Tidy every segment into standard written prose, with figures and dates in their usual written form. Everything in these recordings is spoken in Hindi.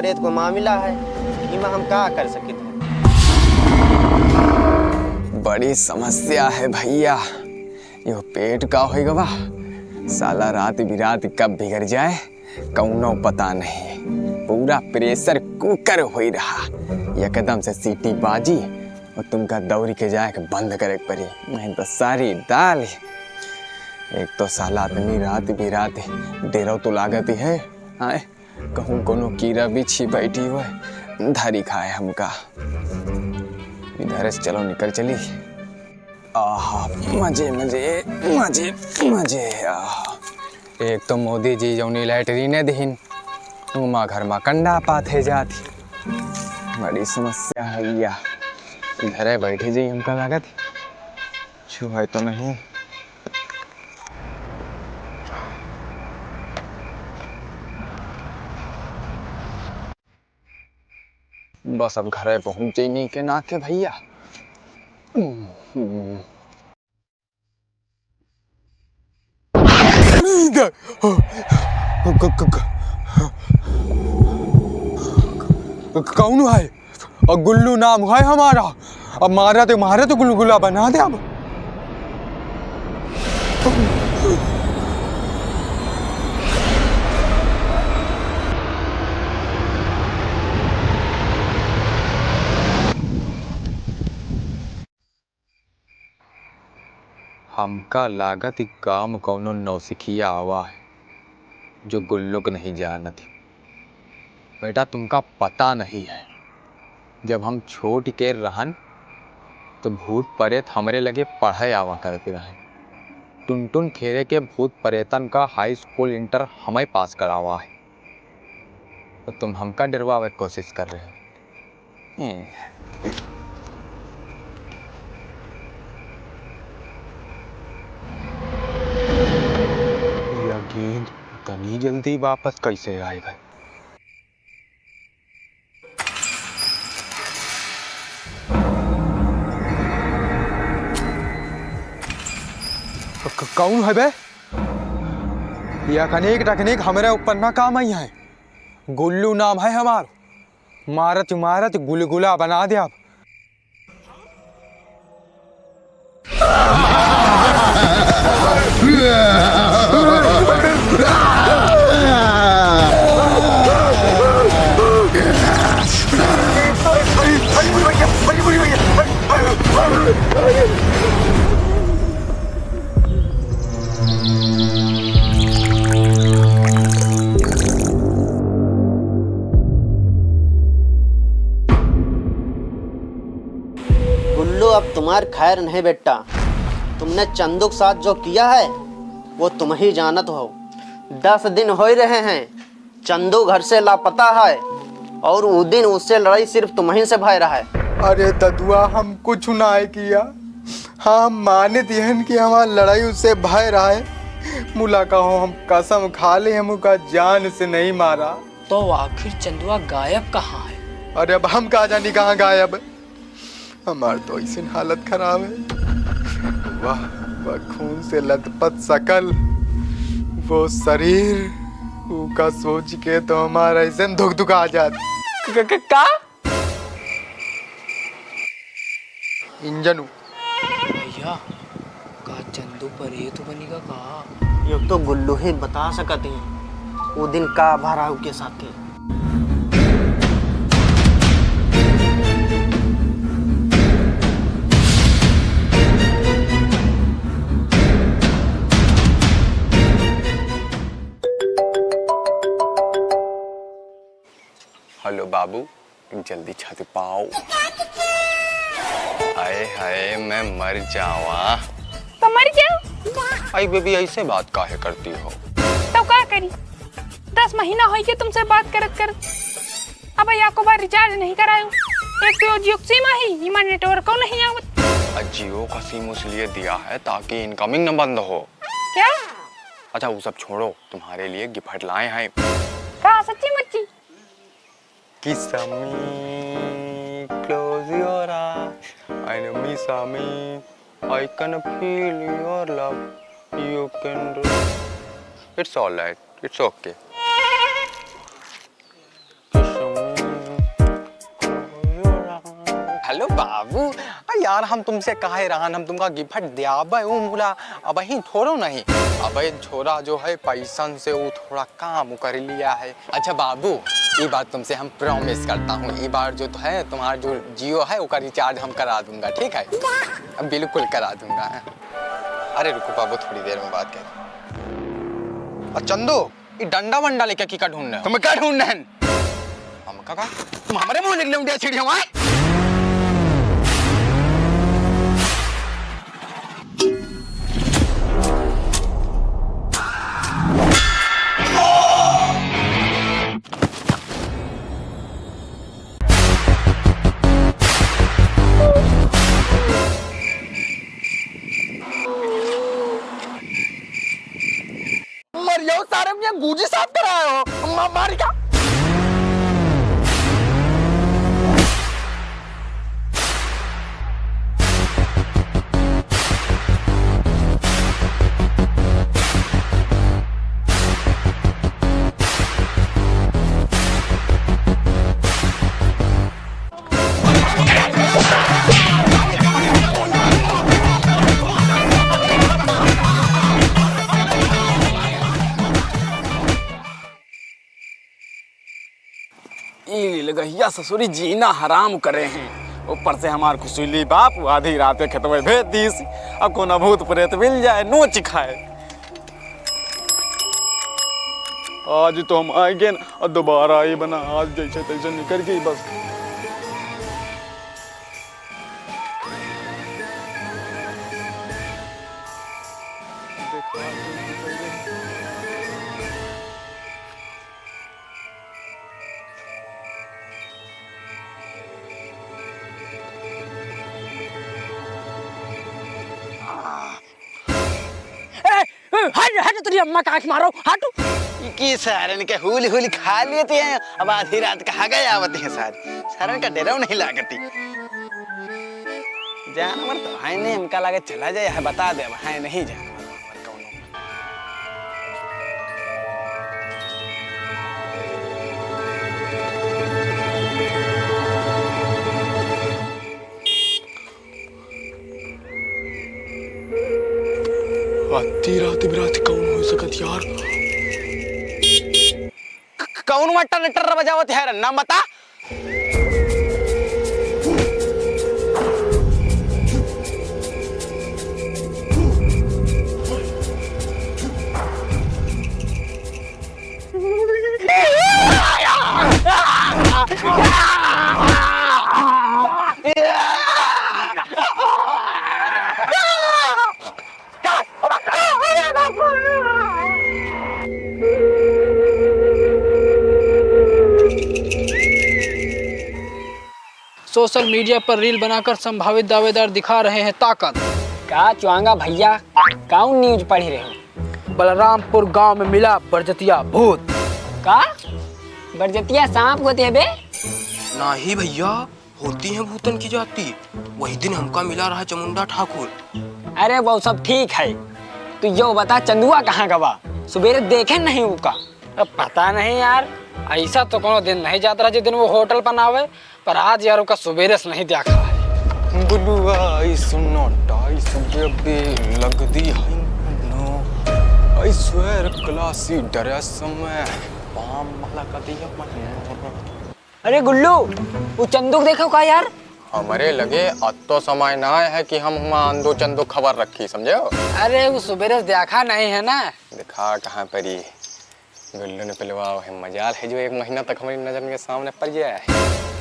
प्रेत को मामला है, इमा हम का कर सके थे। बड़ी समस्या है भैया, यो पेट का होएगा बा, साला रात बिरात कब बिगड़ जाए कौनो पता नहीं। पूरा प्रेशर कुकर हो रहा, एकदम से सीटी बाजी और तुमका दौड़ी के जाए के बंद करे पड़ी, नहीं तो सारी दाल। एक तो साला आदमी रात बिरात डेरो तो लागत ही है, आए कहूँ कोनो कीड़ा बिच्छी बैठी हुए धरी खाए हमका। इधर से चलो निकल चली। आहा मजे मजे मजे मजे। आहा एक तो मोदी जी जौनी लैटरीने दीन उमा घर में कंडा पाथे जाती, बड़ी समस्या है भैया। इधर बैठी जी हमका लागत छुआ तो नहीं। बस अब घर पहुंच नहीं के नाते भैया। कौन है? और गुल्लू नाम है हमारा, अब मारा तो गुलगुला बना दे। अब हमका लागत ही काम कौनो नौसिखिया आवा है जो गुल्लू को नहीं जानती। बेटा तुमका पता नहीं है, जब हम छोट के रहन तो भूत प्रेत हमरे लगे पढ़ाई आवा करते रहे। टुनटुन खेरे के भूत प्रेतन का हाई स्कूल इंटर हमें पास करावा है, तो तुम हमका डरवावे की कोशिश कर रहे हो। गेंद इतनी जल्दी वापस कैसे आएगा? कौन है बे? यह कनेक टकनेक हमारे ऊपर ना काम आई है। गुल्लू नाम है हमार, मारत मारत गुलगुला बना दे। आप गुल्लू अब तुम्हार खैर नहीं बेटा, तुमने चंदू के साथ जो किया है वो तुम ही जानत हो। 10 दिन हो रहे हैं चंदू घर से लापता है, और उस दिन उससे लड़ाई सिर्फ तुम्ही से भय रहा है। अरे ददुआ हम कुछ ना किया, हाँ माने दिहन कि हमारा लड़ाई उससे भय रहा है। मुला कहो हम कसम खा ले हम का जान से नहीं मारा। तो आखिर चंदुआ गायब कहाँ है? अरे अब हम कहा जानी कहाँ गायब, हमार तो ऐसी हालत खराब है। वाह वह खून से लथपथ शकल, वो शरीर, का सोच के तो हमारा ऐसे धुक धुक आ जात। का इंजन भैया का चंदू प्रेत बनेगा का? ये तो गुल्लू ही बता सकते हैं वो दिन का भराव के साथ। हेलो बाबू, जल्दी छत पाओ। हाय हाय मैं मर जावा। तो मर जाओ। आई बेबी ऐसे बात काहे करती हो? तो क्या करी, 10 महीना हो गए तुमसे बात करत कर। अब याको बार रिचार्ज नहीं करायो, एक तो जियो सिम ही इमा नेटवर्क को नहीं आवत। जियो का सिम इसलिए दिया है ताकि इनकमिंग न बंद हो। क्या? अच्छा वो सब छोड़ो, तुम्हारे लिए गिफ्ट लाए हैं। कहा सच्ची मुच्ची? Kiss me, close your eyes, and miss me. I can feel your love. You can do. It's all right. It's okay. Kiss me. Hello बाबू। यार हम तुमसे काहे रहन, हम तुमका गिफ्ट दियाबे ऊ मुला अब ही थोड़ो नहीं। अब छोरा जो है पैसन से वो थोड़ा काम कर लिया है। अच्छा बाबू, ये बात तुमसे हम प्रॉमिस करता हूँ, ये बार जो तो है तुम्हारा जो जियो है उसका रिचार्ज हम करा दूंगा, ठीक है? बिल्कुल करा दूंगा। अरे रुको बाबू, थोड़ी देर में बात कर। चंदू, ये डंडा वंडा लेके की का ढूंढने? तुम क्या ढूंढने हैं? हम का तुम हमारे मुंह निकले उंडिया छिड़ी हमारे? सारे में गूजी साफ कराए हो मारी का। गहिया ससुरी जीना हराम करे हैं। ऊपर से हमार खुशुली बाप आधी रात के खेत में भेज दीस। अब को न भूत प्रेत मिल जाए नोच खाए। आज तो हम आएंगे और दोबारा आई बना, आज जैसे तैसे निकल गई बस। हट तेरी अम्मा का आंख मारो, हटू। की सारन के हुल हुल खा लेते हैं, अब आधी रात कहाँ गए आवते हैं सारे। सारन का डराव नहीं लागती। जानवर तो है नहीं, हमका लगे चला जाए है, बता दे अब है नहीं जानवर। आधी रात बिरात कौन हो सकत यार? कौन मट्टा नट्टर बजावत है, नाम बता। सोशल मीडिया पर रील बनाकर संभावित दावेदार दिखा रहे हैं ताकत। का चुआंगा भैया, कौन न्यूज पढ़ रहे हो? बलरामपुर गांव में मिला बरजतिया भूत। का बरजतिया सांप होते हैं बे? नहीं भैया, होती है भूतन की जाति। वही दिन हमका मिला रहा चामुंडा ठाकुर। अरे वो सब ठीक है, तू यो बता चंदुआ कहाँ गवा? सुबेरे देखे नहीं उका? अब पता नहीं यार, ऐसा तो कोनो दिन नहीं जाता रहा जिस दिन वो होटल बनावे, पर आज यार उसका सुबेरे से नहीं देखा है। बुलुआ आई सुनो टाई सुबे लग दी है नो। आई स्वेर क्लासी ड्रेस में पाम मला का दिया मन। अरे गुल्लू, वो चंदू देखो का यार? हमारे लगे अब तो समय ना है कि हम दो चंदो खबर रखी, समझे हो? अरे वो सुबेरे से देखा नहीं है ना। दिखा कहाँ पर ही गुल्लू ने पिलवा है, मजाल है जो 1 महीना तक हमारी नजर के सामने पड़ जाए।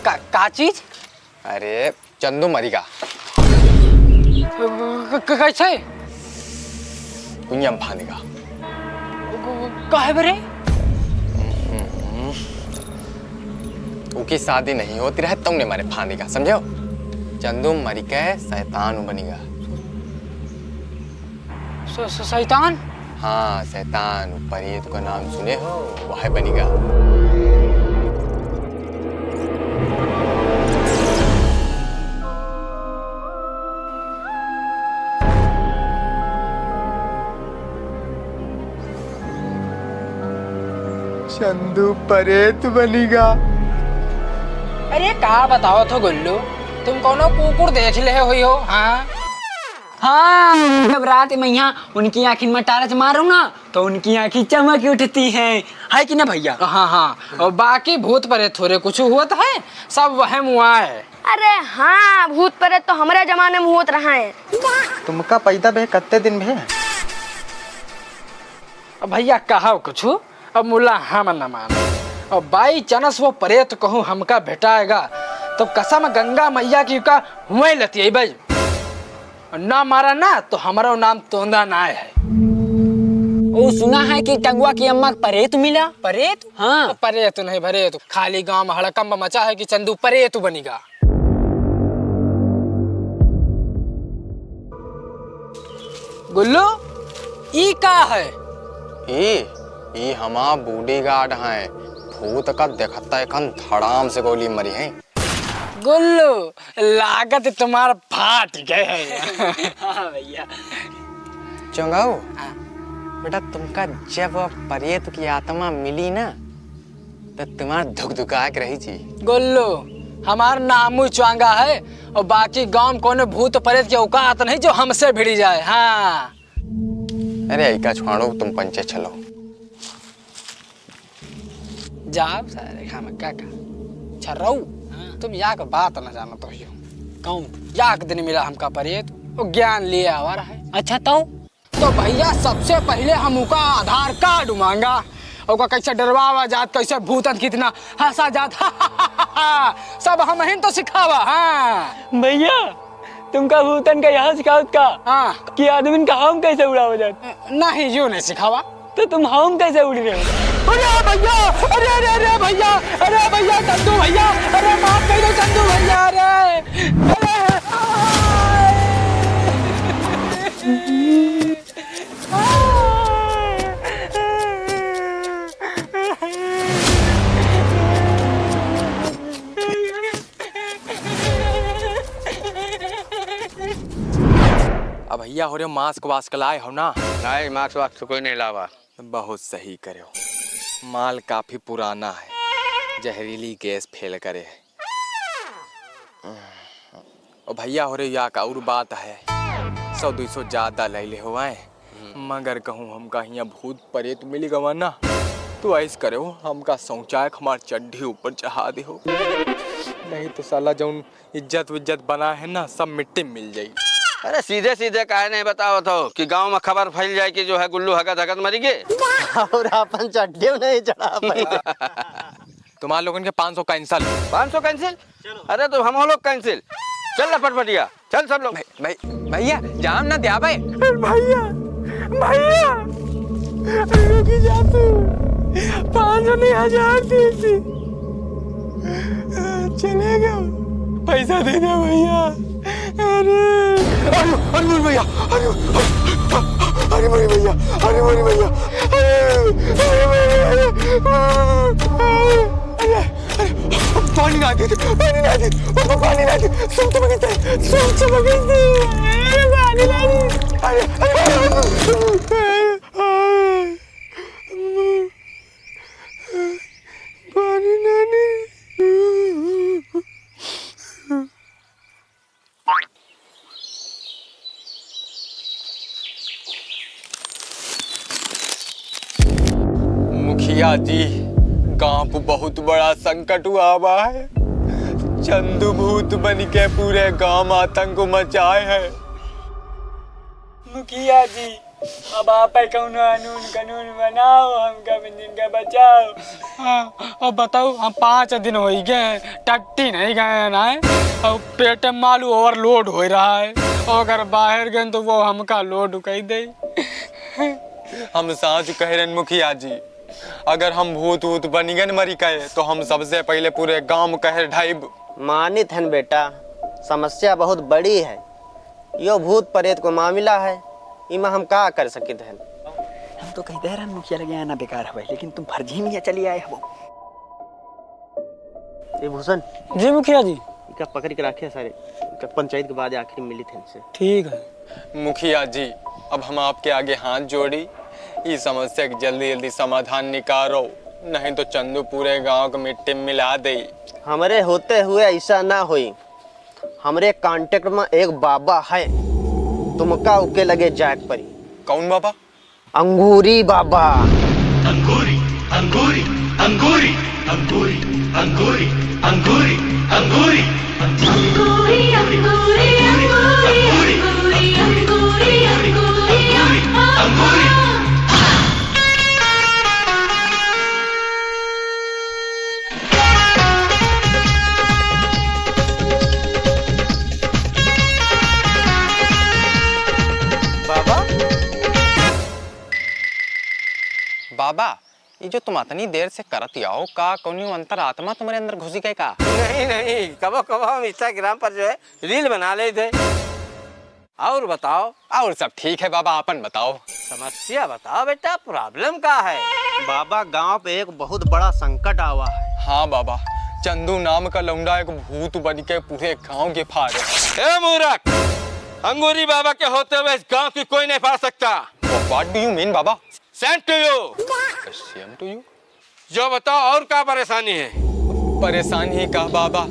का चीज? अरे चंदू मरिगा। कैसे? कुंयम फानेगा। काहे बरे? उसकी शादी नहीं होती रहे तुमने मारे फानेगा, समझो? चंदू मरी के शैतान बनेगा। शैतान? हाँ शैतान, परेत का नाम सुने हो, वह बनेगा। चंदू परेत बनेगा। अरे कहा बताओ तो गुल्लू, तुम कोनो कुकुर देख ले हुई हो? हाँ हाँ, जब रात में यहाँ उनकी आँखी में टारच मारूं ना तो उनकी आँखी चमक उठती हैं, है कि ना भैया? हाँ हाँ, और बाकी भूत परे थोड़े कुछ हुआ तो है, सब वहम हुआ है। अरे हाँ, भूत परे तो हमारे जमाने में होत रहा है। तुमका पैदा भे कत्ते दिन भे? अब भैया कहा कुछ, अब मुल्ला हम न मानो, और बाई चांस वो परेत कहूँ हमका भेटाएगा तो कसम गंगा मैया की का हुए लती भाई, ना मारा ना तो हमारा नाम तोंदा ना है। वो सुना है कि टंगुआ की अम्मा परेत मिला। परेत? हाँ, परेत नहीं भरेत, खाली गांव में हड़कंब मचा है कि चंदू परेत बनेगा। गुल्लू ई का है? ई हमा बूढ़ी गार्ड हैं, भूत का देखता एकन धड़ाम से गोली मरी है। गुल्लू लागत तुम्हारा फाट गए है। हाँ भैया। चंगाऊ बेटा, तुमका जब परेत की आत्मा मिली ना तो तुम्हारा धुक धुका के रही थी। गुल्लू हमार नामू चुआंगा है, और बाकी गांव में कोने भूत परेत की औकात नहीं जो हमसे भिड़ी जाए। हाँ अरे ऐका छोड़ो, तुम पंचे चलो जाओ सारे खाम काका छर्रऊ। तुम या का बात न जानो तो यो कौन या के दिन मिला हमका परेत, वो ज्ञान लिए आवा रहा है। अच्छा तो भैया सबसे पहले हम उनका आधार कार्ड मांगा, और कैसे डरवावा जात, कैसे भूतन कितना हंसा जात। सब हम ही तो सिखावा। हाँ भैया, तुमका भूतन का यहाँ सिखावत का? हाँ, कि आदमी का हम कैसे उड़ावा जात? नहीं यूं नहीं सिखावा। तो तुम हम कैसे उड़ रहे हो? अरे भैया, अरे अरे अरे भैया, अरे भैया चंदू भैया, अरे माफ कर दो चंदू भैया, अरे अब भैया हो रहे मास्क वास्क लाए हो ना? नहीं, मास्क वास्क कोई नहीं लावा। बहुत सही करे हो, माल काफी पुराना है, जहरीली गैस फैल करे है। और भैया हो रहे या का और बात है, 100-200 ज्यादा ले ले हो आए, मगर कहूँ हमका यहाँ भूत परेत मिली गवा ना तो ऐस करे हो, हमका शौचालय हमार चड्ढी ऊपर चढ़ा दे हो, नहीं तो साला जो इज्जत विज्जत बना है ना सब मिट्टी मिल जाएगी। अरे सीधे सीधे काहे नहीं बताओ तो कि गांव में खबर फैल जाए कि जो है गुल्लू हगत हगत मरी गए और अपन चड्ढे नहीं चढ़ा पाए। तुम्हारे लोगों के 500 कैंसिल। 500 कैंसिल? अरे तो हम लोग कैंसिल। चल पटपटिया, चल सब लोग। भैया जाम ना दिया भाई। भैया भैया रुकी जा तू, 500 नहीं 1000 दी चलेगा, पैसा दे दे भैया। अरे अरे भैया, अरे मेरे भैया, अरे मेरे भैया, पानी ना दे, पानी ना दे, पानी ना दे, सुन तो बगीचे, सुन तो बगीचे, पानी ना दे, पानी ना दे। मुखिया जी, गांव को बहुत बड़ा संकट हुआ हुआ है, चंदू भूत बन के पूरे गांव में आतंक मचाए है। मुखिया जी, अब आप कानून बनाओ, हमका बंदिन का बचाओ। हाँ, और बताओ हम 5 दिन हो गए टट्टी नहीं गए ना, और पेट में मालू ओवरलोड हो रहा है, और अगर बाहर गए तो वो हमका लोड कही दे। हम सांच कह रहे मुखिया जी, अगर हम भूत भूत बनिगन मरी कहे तो हम सबसे पहले पूरे गांव कह ढाइब। मानित है बेटा, समस्या बहुत बड़ी है, यो भूत प्रेत को मामला है, इमा हम का कर सकते हैं। हम तो कहीं दे रहे मुखिया लगे आना बेकार है भाई, लेकिन तुम फर्जी में चली आए हो। ये भूषण जी मुखिया जी, इका पकड़ के रखे सारे, पंचायत के बाद आखिर मिली थे इनसे। ठीक है मुखिया जी, अब हम आपके आगे हाथ जोड़ी, इस समस्या की जल्दी जल्दी समाधान निकालो, नहीं तो चंदू पूरे गांव को मिट्टी में मिला दे। हमारे होते हुए ऐसा ना हुई, हमरे कांटेक्ट में एक बाबा है, तुमका उके लगे जाग परी। कौन बाबा? अंगूरी बाबा। अंगूरी अंगूरी अंगूरी अंगूरी अंगूरी अंगूरी अंगूरी अंगूरी अंगूरी अंगूरी अंगूरी अंगूरी अंगूरी। बाबा, ये जो तुम इतनी देर से करत आओ, का कौन अंतर आत्मा तुम्हारे अंदर घुसी गए का? नहीं नहीं, कबो कबो हम इंस्टाग्राम पर जो है रील बना ले थे। और बताओ। और सब ठीक है बाबा, अपन बताओ। समस्या बताओ बेटा, प्रॉब्लम क्या है? बाबा गांव पे एक बहुत बड़ा संकट आवा है। हाँ बाबा, चंदू नाम का लौंडा एक भूत बन के पूरे गांव के फाड़े। ए मूर्ख, अंगूरी बाबा के होते हुए इस गांव की कोई नहीं फाड़ सकता। What do you mean Baba? Same to you। Same to you? जो बताओ और क्या परेशानी है? परेशानी का बाबा,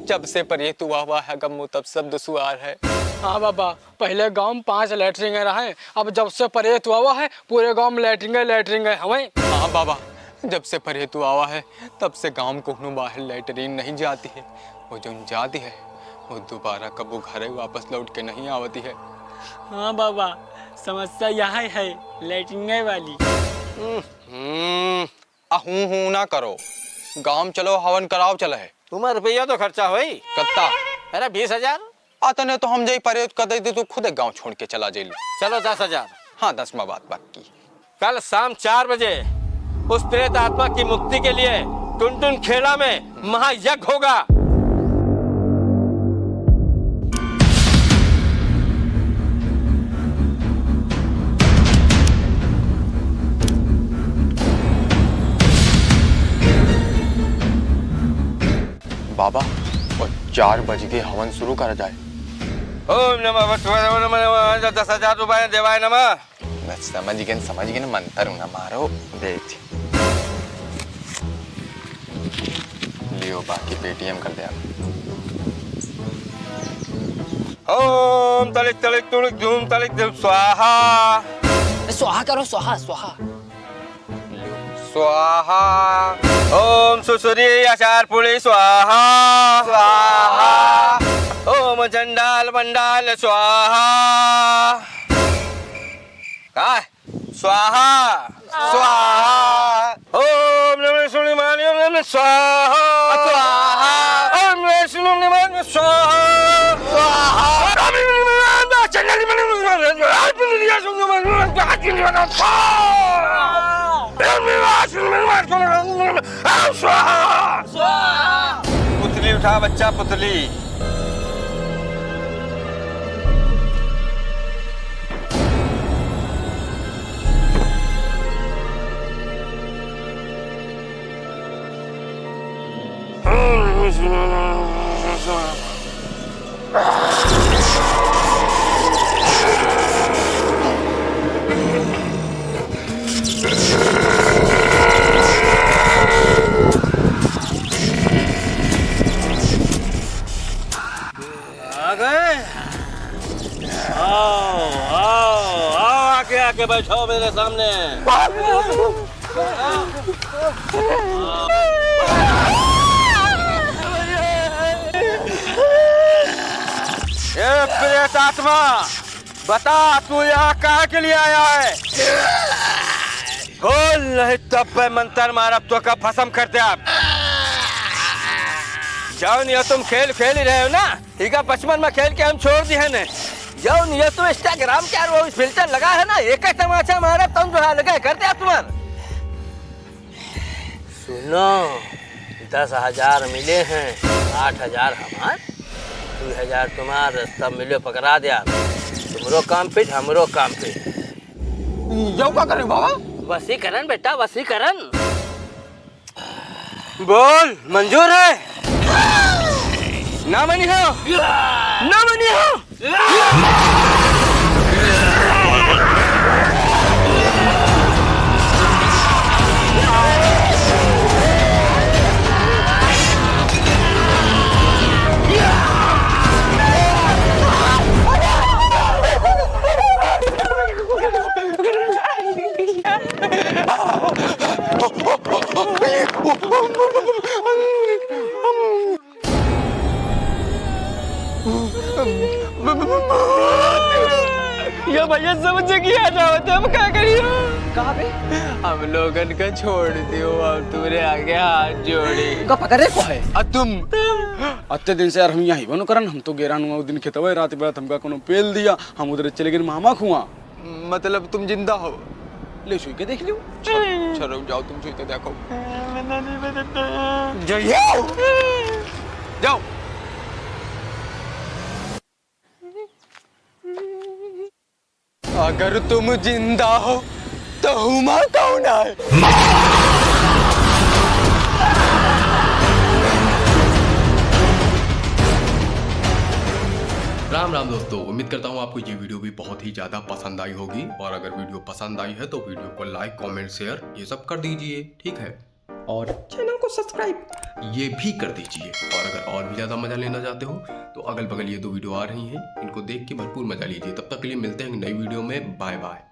जब से परेत हुआ है गमो तब सब दुश्वार है। हाँ बाबा, पहले गांव में 5 लैटरिन रहे, अब जब से परेत हुआ है पूरे गांव में लैटरिन हमें। हाँ बाबा, जब से परेत हुआ है तब से गांव को बाहर लैटरिन नहीं जाती है। वो जो जाती है वो दोबारा कबू घर वापस लौट के नहीं आती है। हाँ बाबा, समस्या यहाँ है, लैटरिन वाली। हूँ ना करो, गांव चलो हवन कराओ चले है। तुम्हारा रुपया तो खर्चा हुई कत्ता? अरे 20,000। आतने तो हम जई परेत कर देती तो खुद गांव छोड़ के चला जेल। चलो 10,000। हाँ 10वां बात बाकी। कल शाम 4 बजे उस प्रेत आत्मा की मुक्ति के लिए टुनटुन खेड़ा में महायज्ञ होगा। बाबा, और 4 बज के हवन शुरू कर जाए। ओम नमः भगवते नमः। 10,000 रुपए देवाय नमः। मैं समझ गए मंत्र न मारो। देख लियो, बाकी पेटीएम कर दे आप। ओम तलिक तलिक तुलिक धूम तलिक धूम स्वाहा। स्वाहा करो, स्वाहा स्वाहा। स्वाहा। ओम सुसुरी आचार पुली स्वाहा स्वाहा। ओम चंडाल मंडाल स्वाहा। काय स्वाहा स्वाहा। ओम नमः सुनिमान नमः स्वाहा स्वाहा। ओम नमः सुनिमान स्वाहा स्वाहा। चंडाल पुतली उठा बच्चा, पुतली। आके बैठो मेरे सामने। ये प्रेत आत्मा, बता तू यहाँ कहाँ के लिए आया है? बोल, नहीं तब मैं मंत्र मार तो का भस्म कर दे आप। जाओ नहीं, तुम खेल खेल ही रहे हो ना, ठीक है। बचपन में खेल के हम छोड़ दिए हैं। जाओ नहीं, तुम इंस्टाग्राम क्या वो फिल्टर लगा है ना, एक ही तमाचा मारा तुम जो है लगा करते आप तुम्हार। सुनो, 10,000 मिले हैं, 8,000 हमार, 2,000 तुम्हार। रास्ता मिलो पकड़ा दिया, तुमरो काम पे हमरो काम पे। यो क्या करे बाबा? वसीकरण बेटा, वसीकरण। बोल, मंजूर है? ना मनी हो, ना मनी हो। भैया समझ किया जाओ तो हम क्या करियो? कहाँ पे? हम लोगन का छोड़ दियो, अब तुम्हारे आगे हाथ जोड़ी। का पकड़े को है? तुम अत्ते दिन से यार हम यहाँ ही बनो करन, हम तो गेरान हुआ दिन खेतवा रात बात हमका कोनो पेल दिया, हम उधर चले गए मामा खुआ। मतलब तुम जिंदा हो? ले सुई के देख लियो। चलो जाओ तुम सुई तो देखो। जाओ जाओ। अगर तुम जिंदा हो तो हुमा कौन है? राम राम दोस्तों, उम्मीद करता हूँ आपको ये वीडियो भी बहुत ही ज़्यादा पसंद आई होगी। और अगर वीडियो पसंद आई है तो वीडियो को लाइक, कमेंट, शेयर ये सब कर दीजिए, ठीक है। और चैनल को सब्सक्राइब ये भी कर दीजिए। और अगर और भी ज़्यादा मज़ा लेना चाहते हो तो अगल बगल ये 2 वीडियो आ रही हैं, इनको देख के भरपूर मज़ा लीजिए। तब तक के लिए मिलते हैं नई वीडियो में। Bye bye.